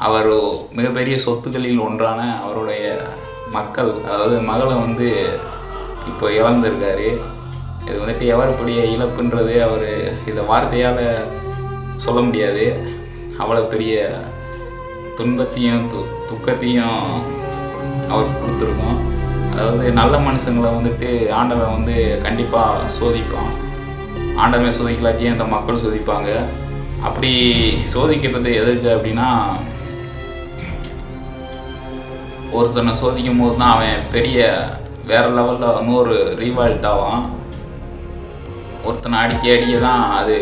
அவர் மிகப்பெரிய சொத்துக்களில் ஒன்றான அவருடைய மக்கள், அதாவது மகளை வந்து இப்போ இழந்திருக்காரு. இது வந்துட்டு எவருடைய இழப்புன்றது அவர் இதை வார்த்தையால் சொல்ல முடியாது. அவ்வளோ பெரிய துன்பத்தையும் துக்கத்தையும் அவர் கொடுத்துருக்கோம். அதாவது நல்ல மனுஷங்களை வந்துட்டு ஆண்டவன் வந்து கண்டிப்பாக சோதிப்பான். ஆண்டவன் சோதிக்கலாட்டியும் அந்த மக்கள் சோதிப்பாங்க. அப்படி சோதிக்கிறது எதுக்கு அப்படின்னா, ஒருத்தனை சோதிக்கும் போது தான் அவன் பெரிய வேறு லெவலில் இன்னொரு ரீவால்ட் ஆவான். ஒருத்தனை அடிக்க தான் அது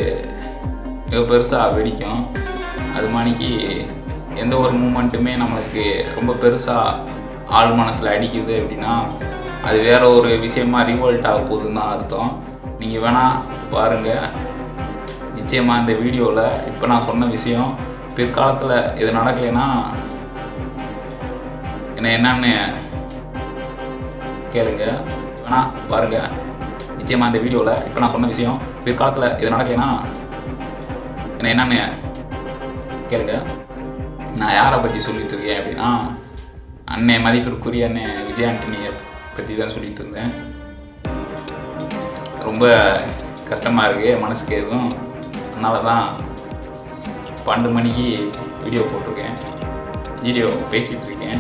மிக பெருசாக வெடிக்கும். அது மாதிரிக்கு எந்த ஒரு மூமெண்ட்டுமே நம்மளுக்கு ரொம்ப பெருசாக ஆள் மனசில் அடிக்குது அப்படின்னா அது வேற ஒரு விஷயமா ரிவோல்ட் ஆக போகுதுன்னு தான் அர்த்தம். நீங்கள் வேணால் பாருங்கள். நிச்சயமாக இந்த வீடியோவில் இப்போ நான் சொன்ன விஷயம் பிற்காலத்தில் இது நடக்கலைன்னா என்னன்னு கேளுங்க. வேணா பாருங்கள். நிச்சயமாக இந்த வீடியோவில் இப்போ நான் சொன்ன விஷயம் பிற்காலத்தில் இது நடக்கலைன்னா என்னன்னு கேளுங்க. நான் யாரை பற்றி சொல்லிட்டு இருக்கேன் அப்படின்னா, அண்ணன் மதிப்பிற்குரிய அண்ணன் விஜய் ஆண்டனியை பற்றி தான் சொல்லிட்டு இருந்தேன். ரொம்ப கஷ்டமாக இருக்குது மனசுக்கு எதுவும். அதனால தான் 12 மணிக்கு வீடியோ போட்டிருக்கேன், வீடியோ பேசிகிட்டு இருக்கேன்.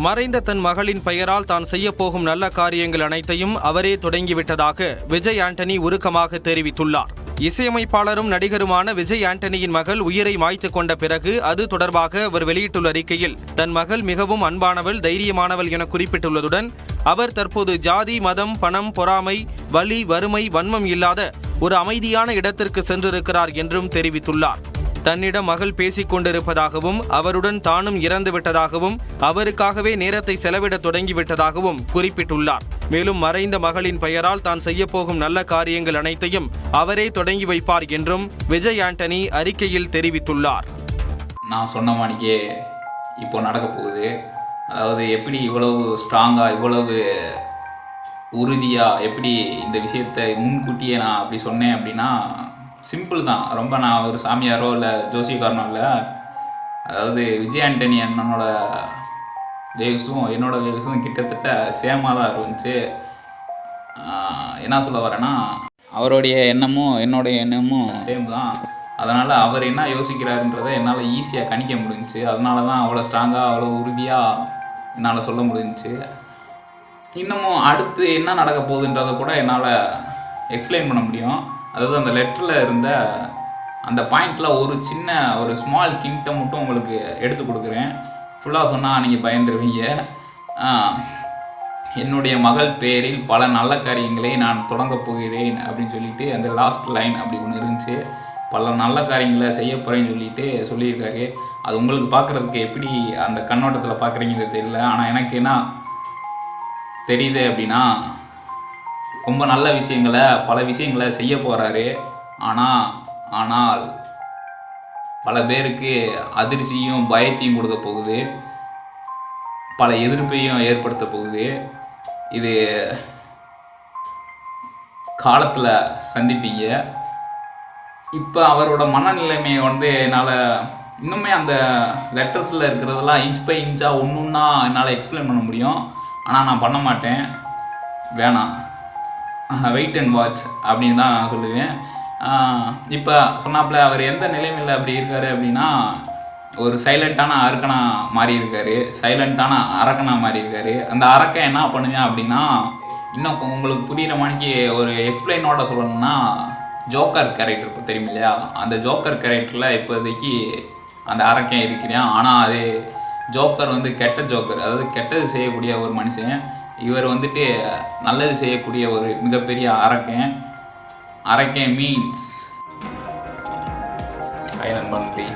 மறைந்த தன் மகளின் பெயரால் தான் செய்யப்போகும் நல்ல காரியங்கள் அனைத்தையும் அவரே தொடங்கிவிட்டதாக விஜய் ஆண்டனி உருக்கமாக தெரிவித்துள்ளார். இசையமைப்பாளரும் நடிகருமான விஜய் ஆண்டனியின் மகள் உயிரை மாய்த்து கொண்ட பிறகு அது தொடர்பாக அவர் வெளியிட்டுள்ள அறிக்கையில் தன் மகள் மிகவும் அன்பானவள், தைரியமானவள் என குறிப்பிட்டுள்ளதுடன் அவர் தற்போது ஜாதி, மதம், பணம், பொறாமை, வலி, வறுமை, வன்மம் இல்லாத ஒரு அமைதியான இடத்திற்கு சென்றிருக்கிறார் என்றும் தெரிவித்துள்ளார். தன்னிடம் மகள் பேசிக் கொண்டிருப்பதாகவும் அவருடன் தானும் இறந்து விட்டதாகவும் அவருக்காகவே நேரத்தை செலவிட தொடங்கிவிட்டதாகவும் குறிப்பிட்டுள்ளார். மேலும் மறைந்த மகளின் பெயரால் தான் செய்யப்போகும் நல்ல காரியங்கள் அனைத்தையும் அவரே தொடங்கி வைப்பார் என்றும் விஜய் ஆண்டனி அறிக்கையில் தெரிவித்துள்ளார். நான் சொன்ன மாதிரிக்கே இப்போ நடக்க போகுது. அதாவது எப்படி இவ்வளவு ஸ்ட்ராங்காக, இவ்வளவு உறுதியாக எப்படி இந்த விஷயத்தை முன்கூட்டியே நான் அப்படி சொன்னேன் அப்படின்னா சிம்பிள் தான். ரொம்ப நான் ஒரு சாமியாரோ இல்லை ஜோசியக்காரனோ இல்லை. அதாவது விஜய் ஆண்டனி அண்ணனோட வேவ்ஸும் என்னோட வேவ்ஸும் கிட்டத்தட்ட சேமாக தான் இருந்துச்சு. என்ன சொல்ல வரேன்னா, அவருடைய எண்ணமும் என்னுடைய எண்ணமும் சேம் தான். அதனால் அவர் என்ன யோசிக்கிறாருன்றதை என்னால் ஈஸியாக கணிக்க முடிஞ்சிச்சு. அதனால தான் அவ்வளோ ஸ்ட்ராங்காக, அவ்வளோ உறுதியாக என்னால் சொல்ல முடிஞ்சிச்சு. இன்னமும் அடுத்து என்ன நடக்க போகுதுன்றதை கூட என்னால் எக்ஸ்பிளைன் பண்ண முடியும். அதாவது அந்த லெட்டரில் இருந்த அந்த பாயிண்டில் ஒரு ஸ்மால் கிண்ட்டை மட்டும் உங்களுக்கு எடுத்து கொடுக்குறேன். ஃபுல்லாக சொன்னால் நீங்கள் பயந்துருவீங்க. என்னுடைய மகள் பேரில் பல நல்ல காரியங்களை நான் தொடங்க போகிறேன் அப்படின்னு சொல்லிட்டு அந்த லாஸ்ட் லைன் அப்படி ஒன்று இருந்துச்சு. பல நல்ல காரியங்களை செய்ய போகிறேன்னு சொல்லியிருக்காரு. அது உங்களுக்கு பார்க்குறதுக்கு எப்படி அந்த கண்ணோட்டத்தில் பார்க்குறீங்கிறது தெரியல. ஆனால் எனக்கு என்ன தெரியுது அப்படின்னா, ரொம்ப நல்ல விஷயங்களை, பல விஷயங்களை செய்ய போகிறாரு. ஆனால் பல பேருக்கு அதிர்ச்சியும் பயத்தையும் கொடுக்க போகுது, பல எதிர்ப்பையும் ஏற்படுத்த போகுது. இது காலத்தில் சந்திப்பீங்க. இப்போ அவரோட மனநிலைமையை வந்து என்னால் இன்னுமே அந்த லெட்டர்ஸில் இருக்கிறதெல்லாம் இன்ச் பை இன்ச்சாக ஒன்றுன்னா என்னால் எக்ஸ்பிளைன் பண்ண முடியும். ஆனால் நான் பண்ண மாட்டேன். வேணாம், வெயிட் அண்ட் வாட்ச் அப்படின்னு தான் நான் சொல்லுவேன். இப்போ சொன்னாப்புல அவர் எந்த நிலைமையில் அப்படி இருக்கார் அப்படின்னா, ஒரு சைலண்ட்டான அரக்கனா மாறி இருக்கார், சைலண்ட்டான அரக்கனா மாறி இருக்கார். அந்த அரக்கன் என்ன பண்ணுவேன் அப்படின்னா, இன்னும் உங்களுக்கு புரிகிற மாதிரிக்கு ஒரு எக்ஸ்பிளைனோட சொல்லணும்னா, ஜோக்கர் கேரக்டர் இப்போ தெரியும் இல்லையா, அந்த ஜோக்கர் கேரக்டரில் இப்போதைக்கு அந்த அரக்கன் இருக்கிறான். ஆனால் அது ஜோக்கர் வந்து கெட்ட ஜோக்கர், அதாவது கெட்டது செய்யக்கூடிய ஒரு மனுஷன். இவர் வந்துட்டு நல்லது செய்யக்கூடிய ஒரு மிகப்பெரிய அரக்கன். அரக்கன் மீன்ஸ் ஐலண்ட் பண்ணி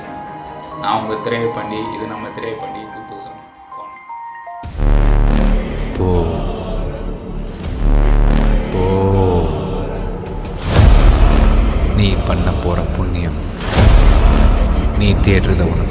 நான் உங்கள் திரைப்பண்டி, இது நம்ம திரைப்பண்டி 2001. நீ பண்ண போகிற புண்ணியம் நீ தேடுறத உனக்கு